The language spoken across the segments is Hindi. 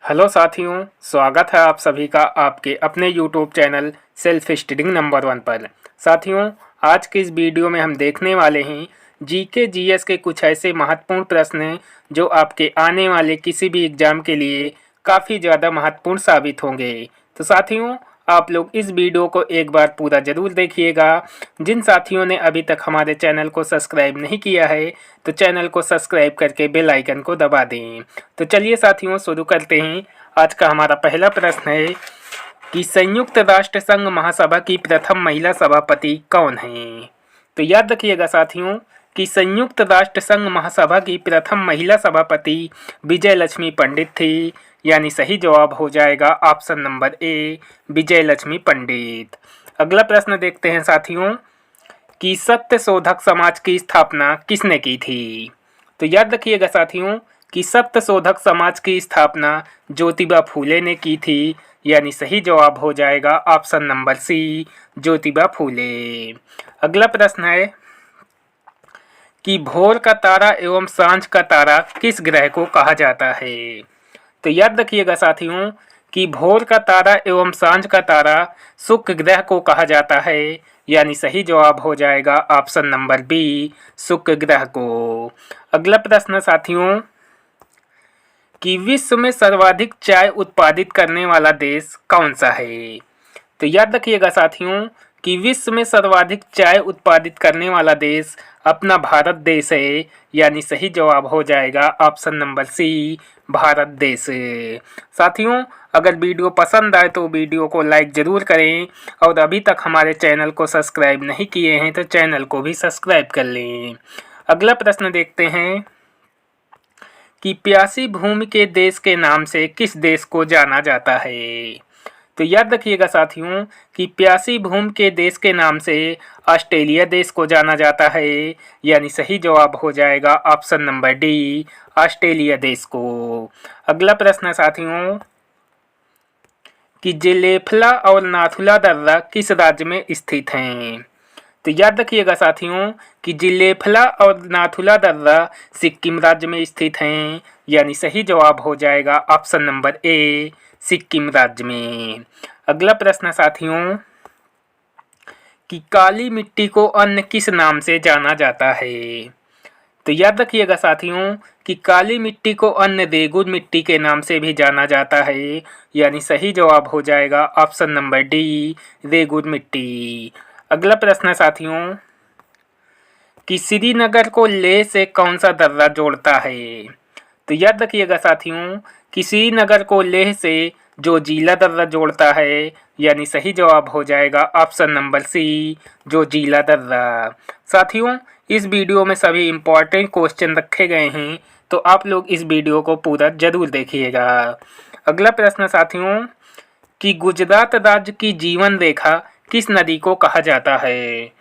हेलो साथियों, स्वागत है आप सभी का आपके अपने YouTube channel self studying number 1 पर। साथियों, आज के इस वीडियो में हम देखने वाले हैं जीके जीएस के कुछ ऐसे महत्वपूर्ण प्रश्न जो आपके आने वाले किसी भी एग्ज़ाम के लिए काफ़ी ज़्यादा महत्वपूर्ण साबित होंगे। तो साथियों, आप लोग इस वीडियो को एक बार पूरा ज़रूर देखिएगा। जिन साथियों ने अभी तक हमारे चैनल को सब्सक्राइब नहीं किया है तो चैनल को सब्सक्राइब करके बेल आइकन को दबा दें। तो चलिए साथियों, शुरू करते हैं। आज का हमारा पहला प्रश्न है कि संयुक्त राष्ट्र संघ महासभा की प्रथम महिला सभापति कौन है। तो याद रखिएगा साथियों कि संयुक्त राष्ट्र संघ महासभा की प्रथम महिला सभापति विजय लक्ष्मी पंडित थी, यानी सही जवाब हो जाएगा ऑप्शन नंबर ए, विजय लक्ष्मी पंडित। अगला प्रश्न देखते हैं साथियों कि सत्य शोधक समाज की स्थापना किसने की थी। तो याद रखिएगा साथियों कि सत्य शोधक समाज की स्थापना ज्योतिबा फूले ने की थी, यानी सही जवाब हो जाएगा option number C, Jyotiba Phule. अगला प्रश्न है कि भोर का तारा एवं सांझ का तारा किस ग्रह को कहा जाता है। तो याद रखिएगा साथियों कि भोर का तारा एवं सांझ का तारा शुक्र ग्रह को कहा जाता है, यानी सही जवाब हो जाएगा ऑप्शन नंबर बी, शुक्र ग्रह को। अगला प्रश्न साथियों कि विश्व में सर्वाधिक चाय उत्पादित करने वाला देश कौन सा है। तो याद रखिएगा साथियों कि विश्व में सर्वाधिक चाय उत्पादित करने वाला देश अपना भारत देश है, यानी सही जवाब हो जाएगा ऑप्शन नंबर सी, भारत देश। साथियों, अगर वीडियो पसंद आए तो वीडियो को लाइक ज़रूर करें और अभी तक हमारे चैनल को सब्सक्राइब नहीं किए हैं तो चैनल को भी सब्सक्राइब कर लें। अगला प्रश्न देखते हैं कि प्यासी भूमि के देश के नाम से किस देश को जाना जाता है। तो याद रखिएगा साथियों कि प्यासी भूमि के देश के नाम से ऑस्ट्रेलिया देश को जाना जाता है, यानी सही जवाब हो जाएगा ऑप्शन नंबर डी, ऑस्ट्रेलिया देश को। अगला प्रश्न साथियों कि जेलेफला और नाथुला दर्रा किस राज्य में स्थित हैं। तो याद रखिएगा साथियों कि जिलेफला और नाथुला दर्रा सिक्किम राज्य में स्थित हैं, यानी सही जवाब हो जाएगा ऑप्शन नंबर ए, सिक्किम राज्य में। अगला प्रश्न साथियों कि काली मिट्टी को अन्य किस नाम से जाना जाता है। तो याद रखिएगा साथियों कि काली मिट्टी को अन्य रेगुर मिट्टी के नाम से भी जाना जाता है, यानी सही जवाब हो जाएगा ऑप्शन नंबर डी, रेगुर मिट्टी। अगला प्रश्न साथियों कि श्रीनगर को लेह से कौन सा दर्रा जोड़ता है। तो याद रखिएगा साथियों कि श्रीनगर को लेह से जो जीला दर्रा जोड़ता है, यानी सही जवाब हो जाएगा ऑप्शन नंबर सी, जो जीला दर्रा। साथियों, इस वीडियो में सभी इम्पोर्टेंट क्वेश्चन रखे गए हैं, तो आप लोग इस वीडियो को पूरा जरूर देखिएगा। अगला प्रश्न साथियों कि गुजरात राज्य की जीवन रेखा किस नदी को कहा जाता है।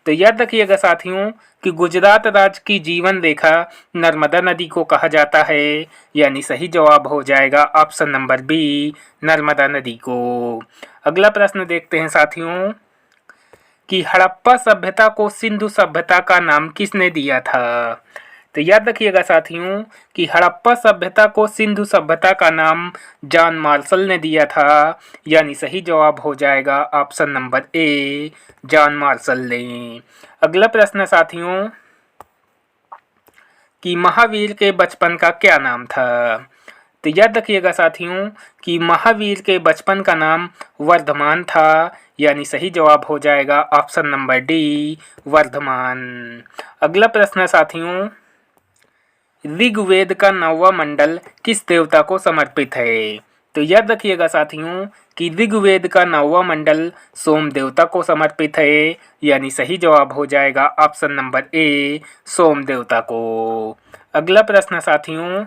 तो याद रखिएगा साथियों कि गुजरात राज्य की जीवन रेखा नर्मदा नदी को कहा जाता है, यानी सही जवाब हो जाएगा ऑप्शन नंबर बी, नर्मदा नदी को। अगला प्रश्न देखते हैं साथियों कि हड़प्पा सभ्यता को सिंधु सभ्यता का नाम किसने दिया था। तो याद रखिएगा साथियों कि हड़प्पा सभ्यता को सिंधु सभ्यता का नाम जॉन मार्शल ने दिया था, यानी सही जवाब हो जाएगा option number A, John Marshall ने। अगला प्रश्न साथियों कि महावीर के बचपन का क्या नाम था। तो याद रखिएगा साथियों कि महावीर के बचपन का नाम वर्धमान था, यानी सही जवाब हो जाएगा ऑप्शन नंबर डी, वर्धमान। अगला प्रश्न साथियों ऋग्वेद का 9वां मंडल किस देवता को समर्पित है। तो याद रखिएगा साथियों कि ऋग्वेद का 9वां मंडल सोम देवता को समर्पित है, यानी सही जवाब हो जाएगा ऑप्शन नंबर ए, सोम देवता को। अगला प्रश्न साथियों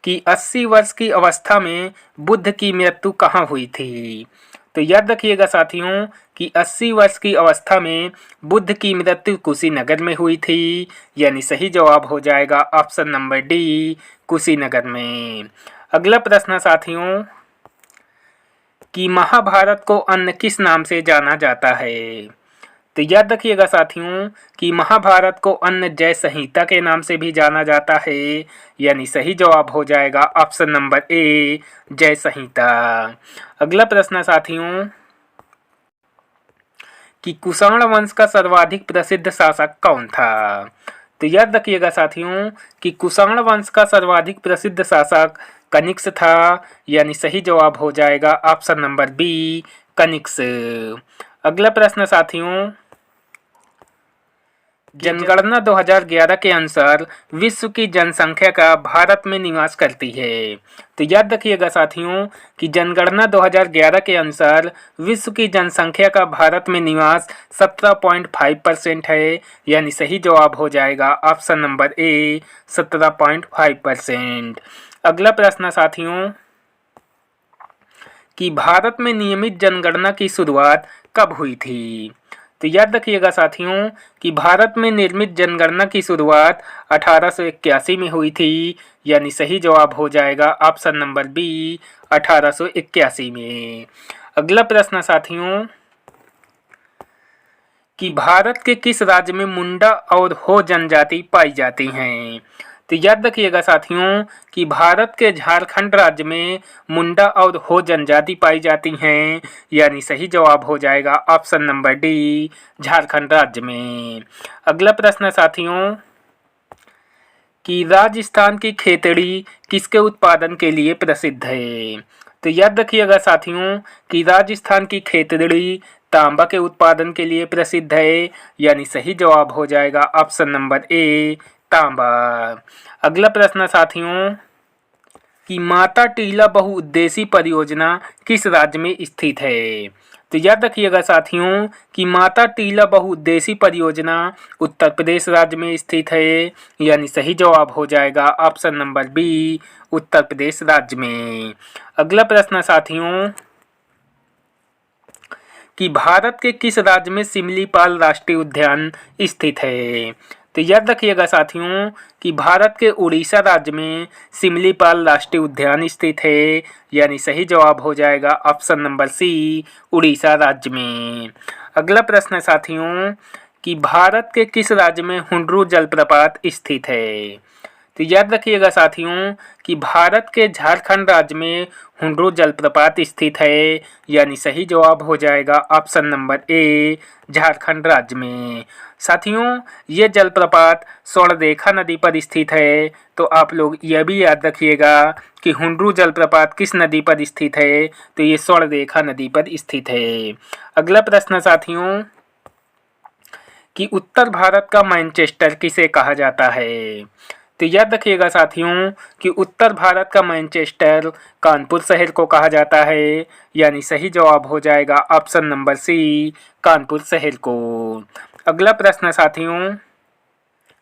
कि 80 वर्ष की अवस्था में बुद्ध की मृत्यु कहाँ हुई थी। तो याद रखिएगा साथियों कि 80 वर्ष की अवस्था में बुद्ध की मृत्यु कुशीनगर में हुई थी, यानी सही जवाब हो जाएगा ऑप्शन नंबर डी, कुशीनगर में। अगला प्रश्न साथियों कि महाभारत को अन्य किस नाम से जाना जाता है। तो याद रखिएगा साथियों कि महाभारत को अन्न जय संहिता के नाम से भी जाना जाता है, यानी सही जवाब हो जाएगा ऑप्शन नंबर ए, जय संहिता। अगला प्रश्न साथियों कि कुषाण वंश का सर्वाधिक प्रसिद्ध शासक कौन था। तो याद रखिएगा साथियों कि कुषाण वंश का सर्वाधिक प्रसिद्ध शासक कनिष्क था, यानी सही जवाब हो जाएगा ऑप्शन नंबर बी, कनिष्क। अगला प्रश्न साथियों जनगणना 2011 के अनुसार विश्व की जनसंख्या का भारत में निवास करती है। तो याद रखिएगा साथियों कि जनगणना 2011 के अनुसार विश्व की जनसंख्या का भारत में निवास 17.5% है, यानी सही जवाब हो जाएगा ऑप्शन नंबर ए, 17.5%। अगला प्रश्न साथियों कि भारत में नियमित जनगणना की शुरुआत कब हुई थी। तो याद रखिएगा साथियों कि भारत में निर्मित जनगणना की शुरुआत 1881 में हुई थी, यानी सही जवाब हो जाएगा ऑप्शन नंबर बी, 1881 में। अगला प्रश्न साथियों कि भारत के किस राज्य में मुंडा और हो जनजाति पाई जाती हैं। तो याद रखिएगा साथियों कि भारत के झारखंड राज्य में मुंडा और हो जनजाति पाई जाती हैं, यानी सही जवाब हो जाएगा ऑप्शन नंबर डी, झारखंड राज्य में। अगला प्रश्न साथियों कि राजस्थान की खेतड़ी किसके उत्पादन के लिए प्रसिद्ध है। तो याद रखिएगा साथियों कि राजस्थान की खेतड़ी तांबा के उत्पादन के लिए प्रसिद्ध है, यानी सही जवाब हो जाएगा ऑप्शन नंबर ए, तांबा। अगला प्रश्न साथियों कि माता टीला बहुउद्देशीय परियोजना किस राज्य में स्थित है। तो याद रखिएगा साथियों कि माता टीला बहुउद्देशीय परियोजना उत्तर प्रदेश राज्य में स्थित है, यानी सही जवाब हो जाएगा option number B, Uttar Pradesh राज्य में। अगला प्रश्न साथियों कि भारत के किस राज्य में सिमलीपाल राष्ट्रीय उद्यान स्थित है। तो याद रखिएगा साथियों कि भारत के उड़ीसा राज्य में सिमलीपाल राष्ट्रीय उद्यान स्थित है, यानी सही जवाब हो जाएगा ऑप्शन नंबर सी, उड़ीसा राज्य में। अगला प्रश्न साथियों कि भारत के किस राज्य में हुंड्रू जलप्रपात स्थित है। तो याद रखिएगा साथियों कि भारत के झारखंड राज्य में हुंड्रू जलप्रपात स्थित है, यानी सही जवाब हो जाएगा ऑप्शन नंबर ए, झारखंड राज्य में। साथियों ये जलप्रपात स्वर्णरेखा नदी पर स्थित है, तो आप लोग यह भी याद रखिएगा कि हुंड्रू जलप्रपात किस नदी पर स्थित है, तो ये स्वर्णरेखा नदी पर स्थित है। अगला प्रश्न साथियों कि उत्तर भारत का मैनचेस्टर किसे कहा जाता है। तो याद रखिएगा साथियों कि उत्तर भारत का मैनचेस्टर कानपुर शहर को कहा जाता है, यानी सही जवाब हो जाएगा ऑप्शन नंबर सी, कानपुर शहर को। अगला प्रश्न साथियों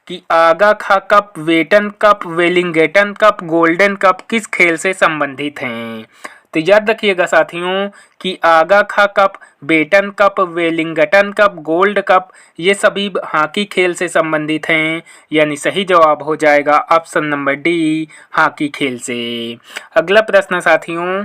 कि Aga Khan cup, Beighton cup, Wellington cup, golden cup किस खेल से संबंधित हैं। तो याद रखिएगा साथियों कि Aga Khan cup, Beighton cup, Wellington cup, gold cup ये सभी हॉकी खेल से संबंधित हैं, यानी सही जवाब हो जाएगा ऑप्शन नंबर डी, हॉकी खेल से। अगला प्रश्न साथियों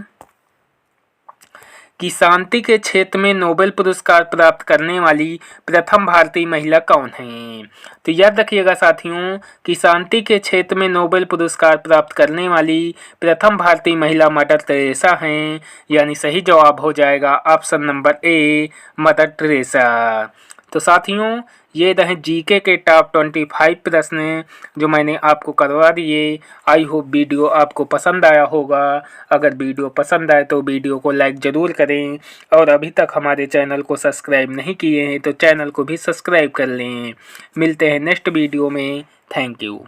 कि शांति के क्षेत्र में नोबेल पुरस्कार प्राप्त करने वाली प्रथम भारतीय महिला कौन है। तो याद रखिएगा साथियों कि शांति के क्षेत्र में नोबेल पुरस्कार प्राप्त करने वाली प्रथम भारतीय महिला मदर टेरेसा हैं, यानी सही जवाब हो जाएगा option number A, mother Teresa. तो साथियों ये रहे जीके के टॉप 25 प्रश्न जो मैंने आपको करवा दिए। आई होप वीडियो आपको पसंद आया होगा। अगर वीडियो पसंद आए तो वीडियो को लाइक ज़रूर करें, और अभी तक हमारे चैनल को सब्सक्राइब नहीं किए हैं तो चैनल को भी सब्सक्राइब कर लें। मिलते हैं नेक्स्ट वीडियो में। Thank you.